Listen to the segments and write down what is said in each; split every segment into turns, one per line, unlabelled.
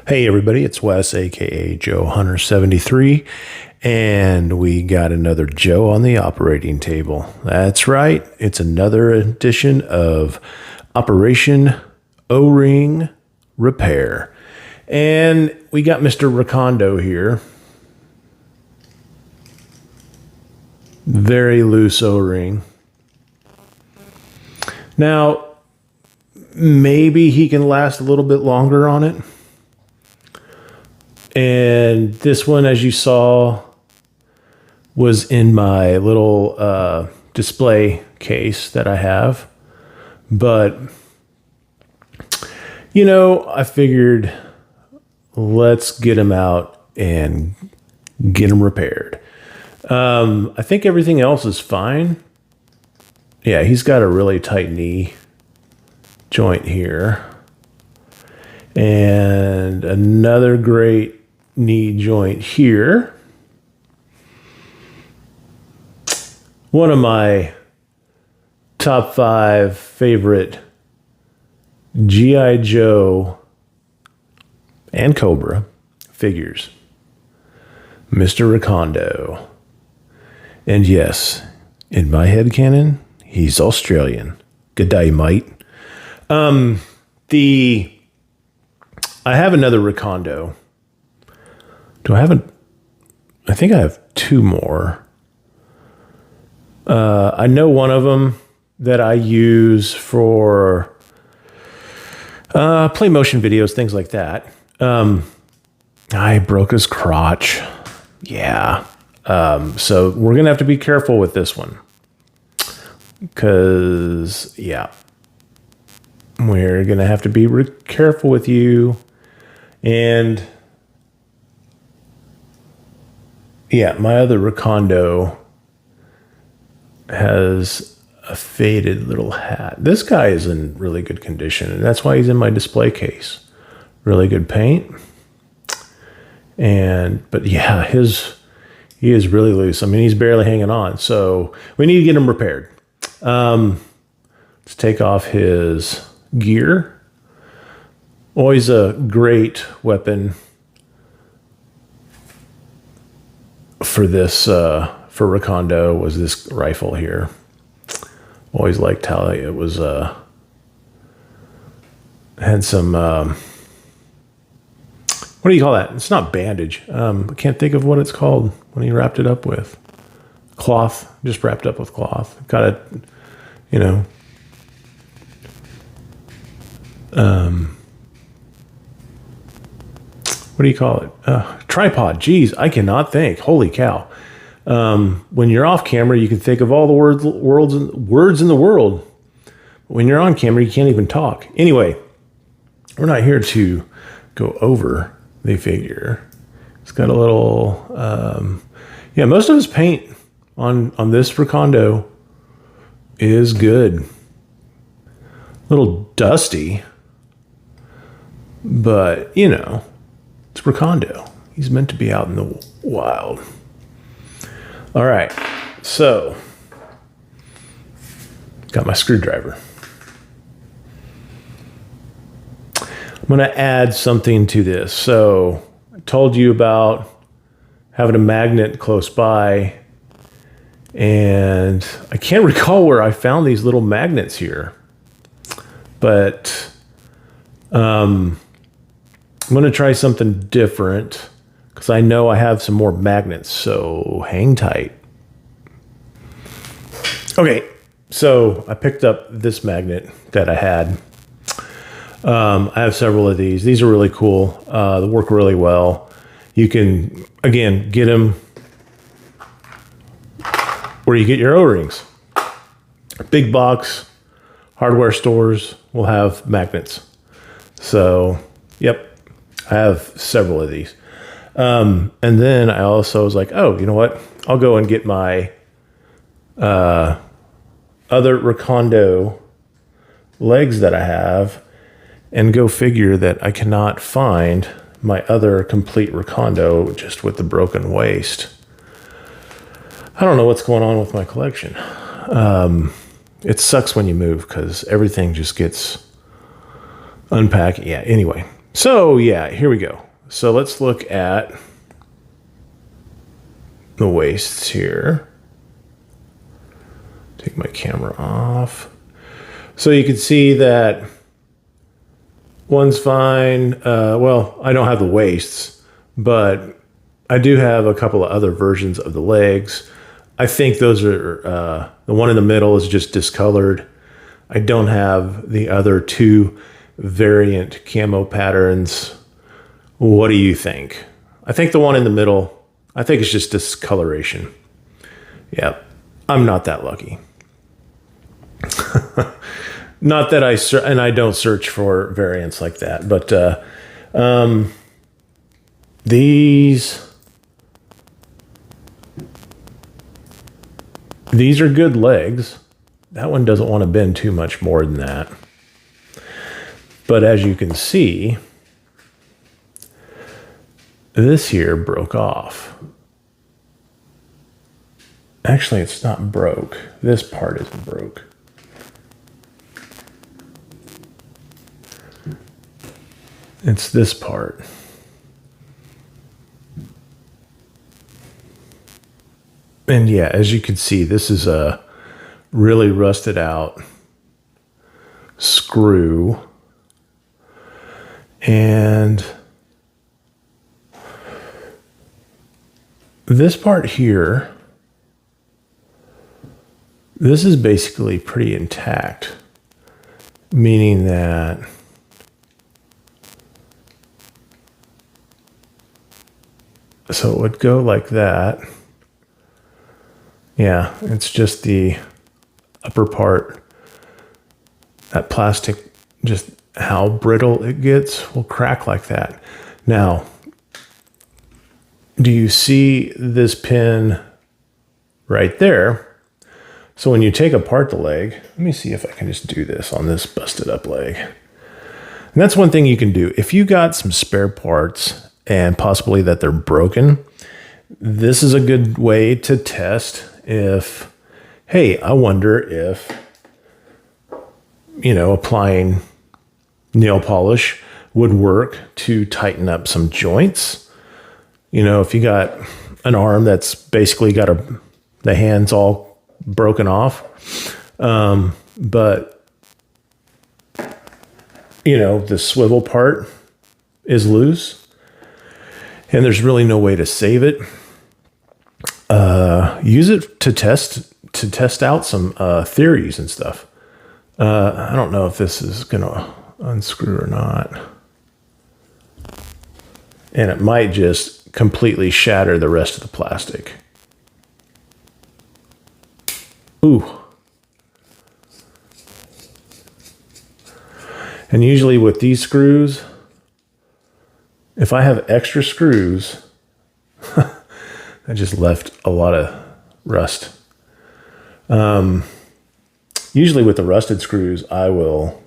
Hey everybody, it's Wes, aka Joe Hunter 73, and we got another Joe on the operating table. That's right, it's another edition of Operation O-Ring Repair. And we got Mr. Recondo here. Very loose O-ring. Now, maybe he can last a little bit longer on it. And this one, as you saw, was in my little display case that I have. But, you know, I figured let's get him out and get him repaired. I think everything else is fine. Yeah, he's got a really tight knee joint here. And another great knee joint here. One of my top 5 favorite G.I. Joe and Cobra figures, Mr. Recondo. And yes, in my headcanon, he's Australian. Good day, mate. I have another Recondo. I think I have 2 more. I know one of them that I use for play motion videos, things like that. I broke his crotch. Yeah. So we're going to have to be careful with this one. Because, yeah. We're going to have to be careful with you. And yeah, my other Recondo has a faded little hat. This guy is in really good condition, and that's why he's in my display case. Really good paint. But yeah, he is really loose. I mean, he's barely hanging on, so we need to get him repaired. Let's take off his gear. Always a great weapon for this, for Recondo, was this rifle here. Always liked how it was, had some, what do you call that? It's not bandage. I can't think of what it's called when he wrapped it up with. Cloth, just wrapped up with cloth. Got it, you know. What do you call it? Tripod. Geez, I cannot think. Holy cow. When you're off camera, you can think of all the words in the world. But when you're on camera, you can't even talk. Anyway, we're not here to go over the figure. It's got a little, yeah, most of his paint on this Recondo is good. A little dusty, but, you know, it's Recondo. He's meant to be out in the wild. All right, so got my screwdriver. I'm going to add something to this. So I told you about having a magnet close by, and I can't recall where I found these little magnets here, but I'm going to try something different because I know I have some more magnets, so hang tight. Okay, so I picked up this magnet that I had. I have several of these. These are really cool. They work really well. You can, again, get them where you get your O-rings. Big box hardware stores will have magnets. So, yep. I have several of these. And then I also was like, oh, you know what? I'll go and get my other Recondo legs that I have, and go figure that I cannot find my other complete Recondo just with the broken waist. I don't know what's going on with my collection. It sucks when you move because everything just gets unpacked. Yeah, anyway. So yeah, here we go. So let's look at the waists here. Take my camera off. So you can see that one's fine. Well, I don't have the waists, but I do have a couple of other versions of the legs. I think those are, the one in the middle is just discolored. I don't have the other two variant camo patterns. What do you think? I think the one in the middle, I think it's just discoloration. Yeah, I'm not that lucky. Not that I don't search for variants like that, but these are good legs. That one doesn't want to bend too much more than that. But as you can see, this here broke off. Actually, it's not broke. This part isn't broke. It's this part. And yeah, as you can see, this is a really rusted out screw. And this part here, this is basically pretty intact, meaning that so it would go like that. Yeah, it's just the upper part, that plastic, just how brittle it gets will crack like that. Now, do you see this pin right there? So when you take apart the leg, let me see if I can just do this on this busted up leg. And that's one thing you can do. If you got some spare parts and possibly that they're broken, this is a good way to test if, hey, I wonder if, applying nail polish would work to tighten up some joints. If you got an arm that's basically got the hands all broken off, but the swivel part is loose and there's really no way to save it. Use it to test out some theories and stuff. I don't know if this is gonna unscrew or not, and it might just completely shatter the rest of the plastic. Ooh. And usually with these screws, if I have extra screws, I just left a lot of rust. Usually with the rusted screws, I will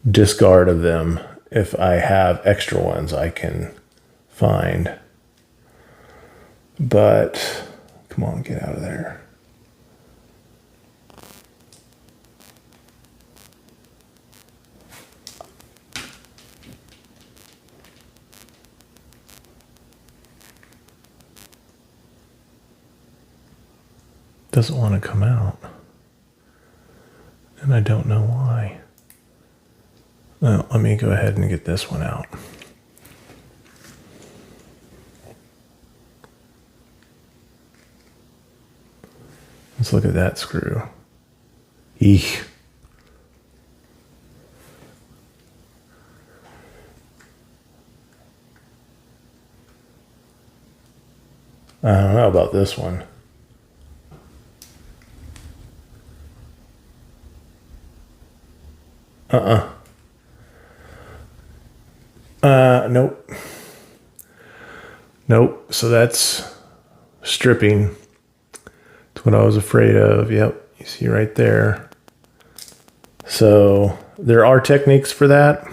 discard of them if I have extra ones I can find. But come on, get out of there. Doesn't want to come out. And I don't know why. Well, let me go ahead and get this one out. Let's look at that screw. Eek. I don't know about this one. Nope. Nope. So that's stripping. That's what I was afraid of. Yep. You see right there. So there are techniques for that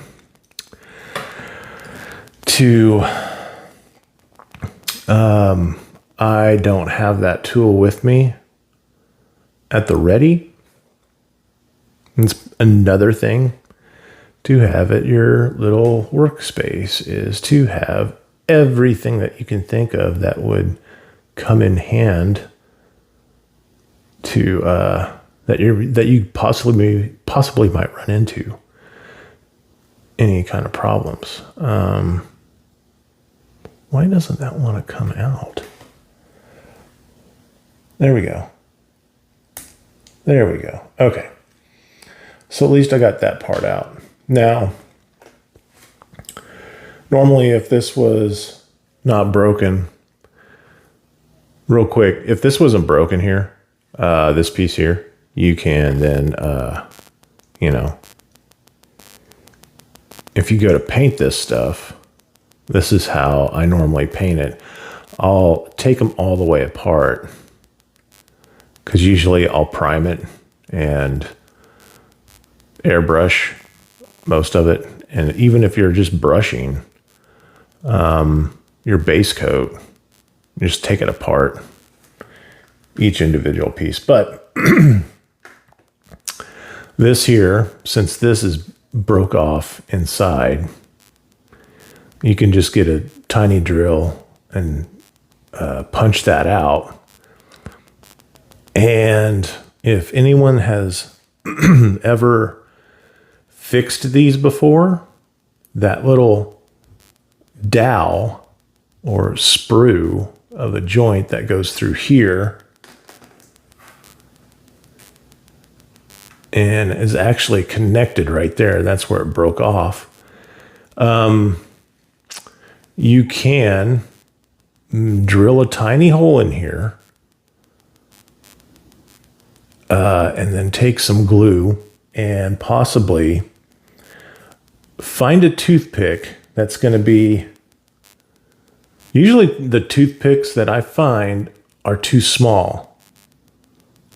I don't have that tool with me at the ready. It's another thing to have at your little workspace is to have everything that you can think of that would come in hand to that you possibly might run into any kind of problems. Why doesn't that want to come out? There we go. There we go. Okay. So at least I got that part out. Now, normally if this was not broken, real quick, if this wasn't broken here, this piece here, you can then, if you go to paint this stuff, this is how I normally paint it. I'll take them all the way apart because usually I'll prime it and airbrush most of it. And even if you're just brushing your base coat, you just take it apart, each individual piece. But this here, since this is broke off inside, you can just get a tiny drill and punch that out. And if anyone has ever fixed these before, that little dowel or sprue of a joint that goes through here and is actually connected right there. That's where it broke off. You can drill a tiny hole in here and then take some glue and possibly find a toothpick that's going to be, usually the toothpicks that I find are too small.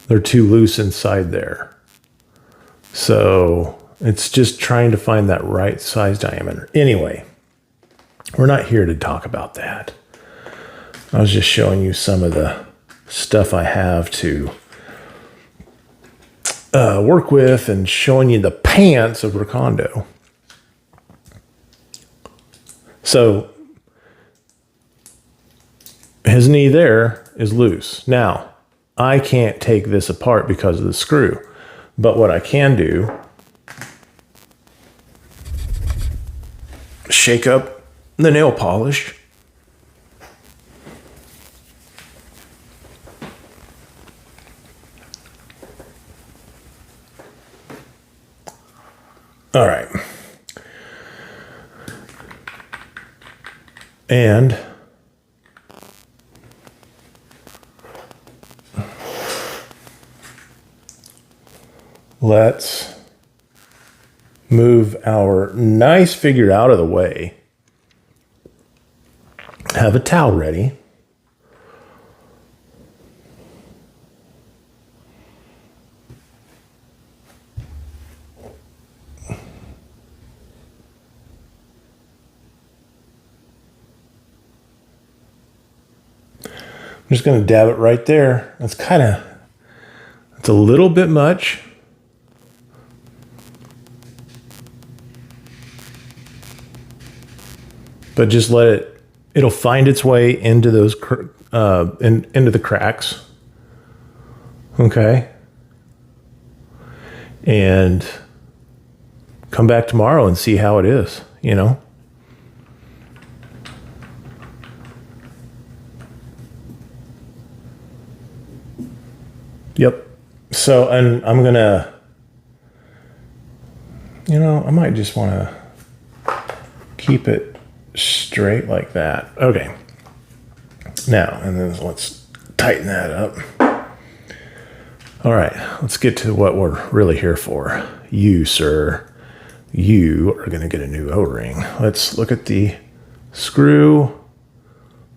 They're too loose inside there. So it's just trying to find that right size diameter. Anyway, we're not here to talk about that. I was just showing you some of the stuff I have to work with and showing you the pants of Recondo. So his knee there is loose. Now, I can't take this apart because of the screw. But what I can do, shake up the nail polish. All right. And let's move our nice figure out of the way. Have a towel ready. I'm just going to dab it right there. It's a little bit much. But just it'll find its way into those, into the cracks. Okay. And come back tomorrow and see how it is, Yep. So, and I'm going to, I might just want to keep it straight like that. Okay. Now, and then let's tighten that up. All right. Let's get to what we're really here for. You, sir, you are going to get a new O-ring. Let's look at the screw.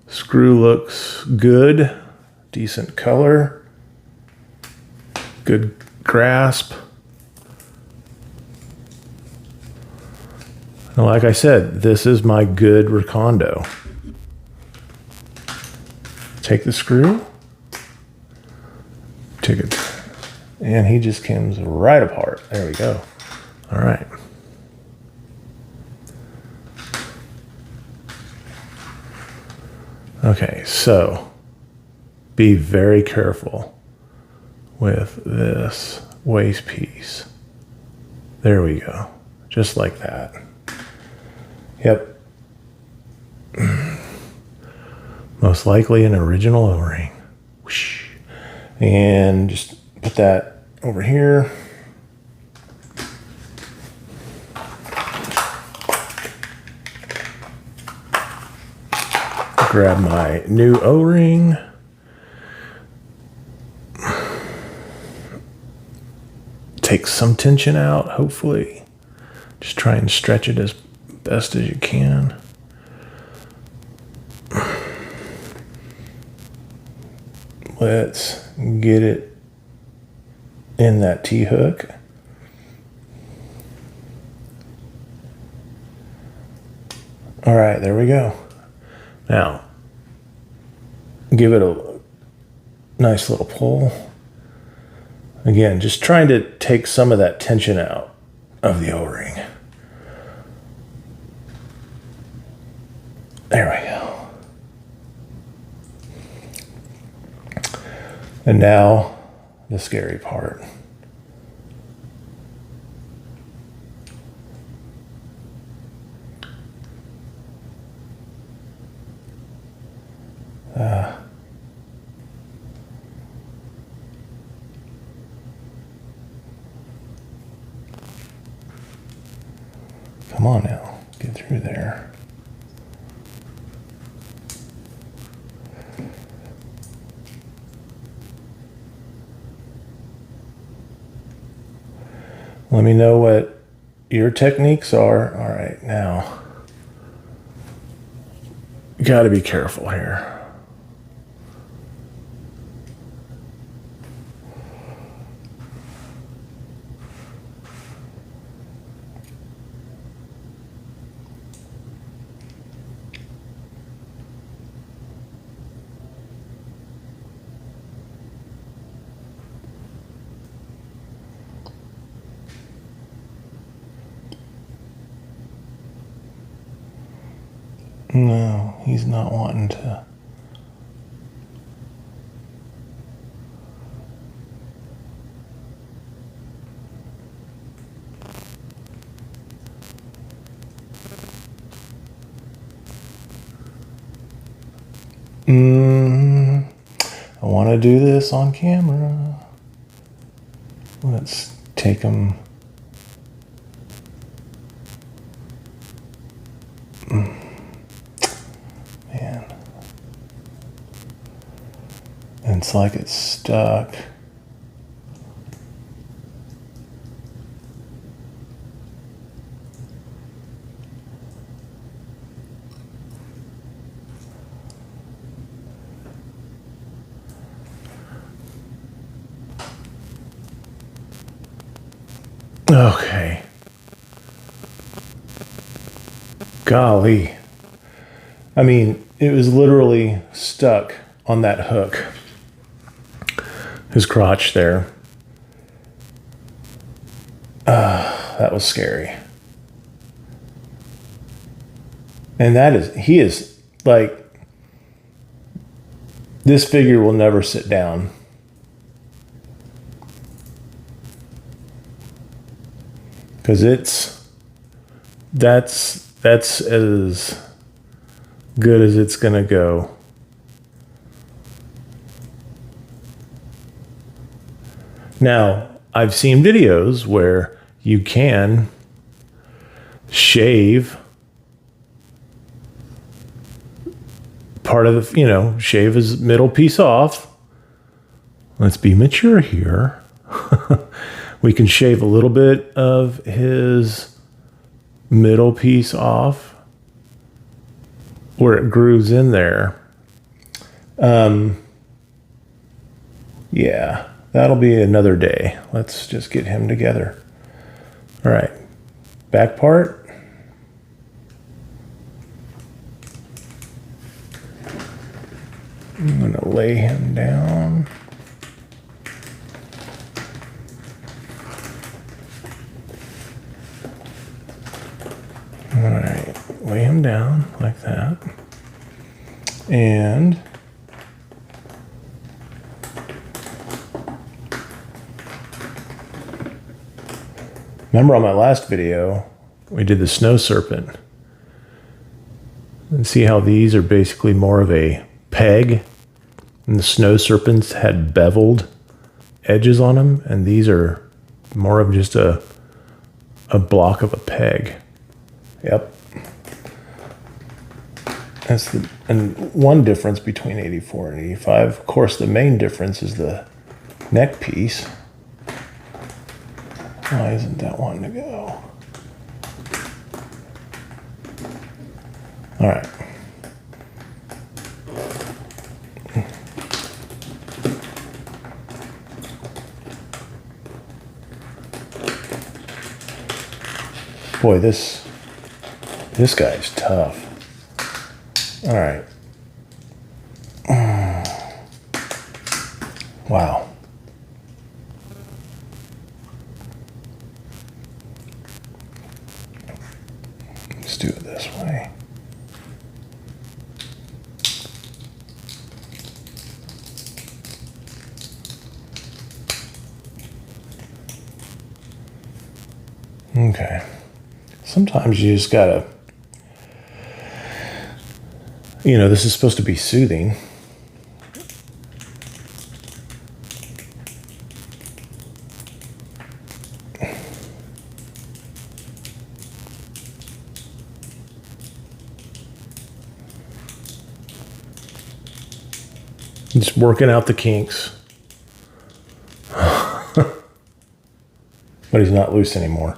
Screw looks good. Decent color. Good grasp. And like I said, this is my good Recondo. Take the screw. Take it. And he just comes right apart. There we go. All right. Okay, so be very careful with this waist piece. There we go. Just like that. Yep. Most likely an original O-ring. Whoosh. And just put that over here. Grab my new O-ring. Take some tension out, hopefully. Just try and stretch it as best as you can. Let's get it in that T-hook. All right, there we go. Now, give it a nice little pull. Again, just trying to take some of that tension out of the O-ring. There we go. And now, the scary part. Come on now, get through there. Let me know what your techniques are. All right, now, you got to be careful here. No, he's not wanting to. I want to do this on camera. Let's take him. Man. It's like it's stuck. Okay. Golly. I mean, it was literally stuck on that hook. His crotch there. That was scary. And he is like, this figure will never sit down. Because that's as good as it's gonna go. Now, I've seen videos where you can shave part of the, shave his middle piece off. Let's be mature here. We can shave a little bit of his middle piece off where it grooves in there. Yeah, that'll be another day. Let's just get him together. All right, back part. I'm gonna lay him down. All right, lay him down like that. And remember on my last video, we did the snow serpent. And see how these are basically more of a peg, and the snow serpents had beveled edges on them, and these are more of just a block of a peg. Yep. And one difference between 84 and 85, of course, the main difference is the neck piece. Why isn't that one to go? All right. Boy, this guy's tough. All right. Wow. Let's do it this way. Okay. Sometimes you just gotta, this is supposed to be soothing. Just working out the kinks. But he's not loose anymore.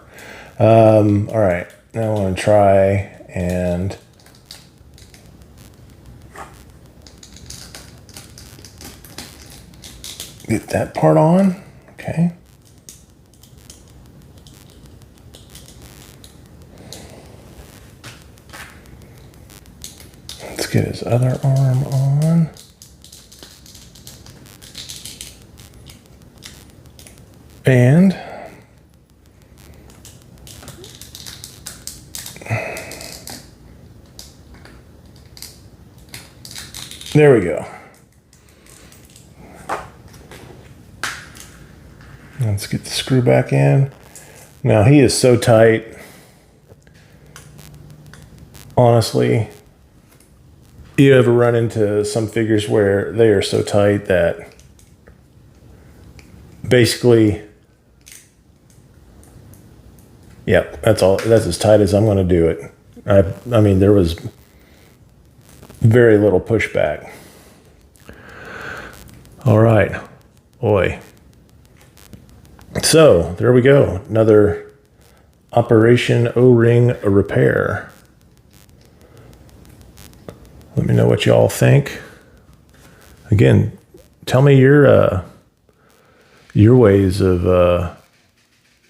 All right, now I want to try and get that part on. Okay. Let's get his other arm on. And there we go. Let's get the screw back in. Now he is so tight. Honestly, you ever run into some figures where they are so tight that basically, yep, that's as tight as I'm going to do it. I mean, there was very little pushback. All right, boy. So there we go. Another Operation O-ring repair. Let me know what you all think. Again, tell me your ways of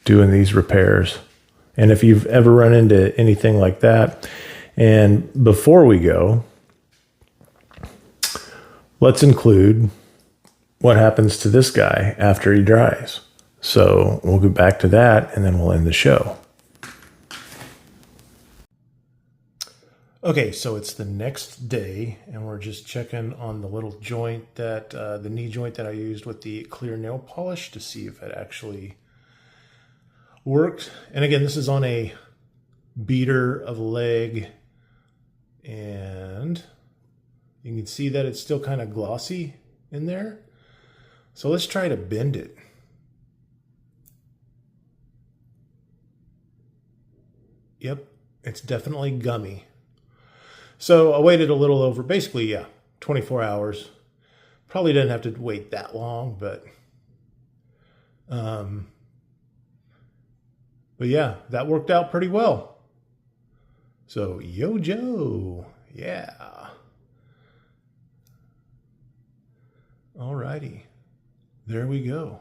doing these repairs, and if you've ever run into anything like that. And before we go, let's include what happens to this guy after he dries. So we'll get back to that, and then we'll end the show. Okay, so it's the next day, and we're just checking on the little joint that, the knee joint that I used with the clear nail polish to see if it actually worked. And again, this is on a beater of leg, and you can see that it's still kind of glossy in there. So let's try to bend it. Yep, it's definitely gummy. So I waited a little over, basically, 24 hours. Probably didn't have to wait that long, but yeah, that worked out pretty well. So, yo, Joe, yeah. Alrighty, there we go.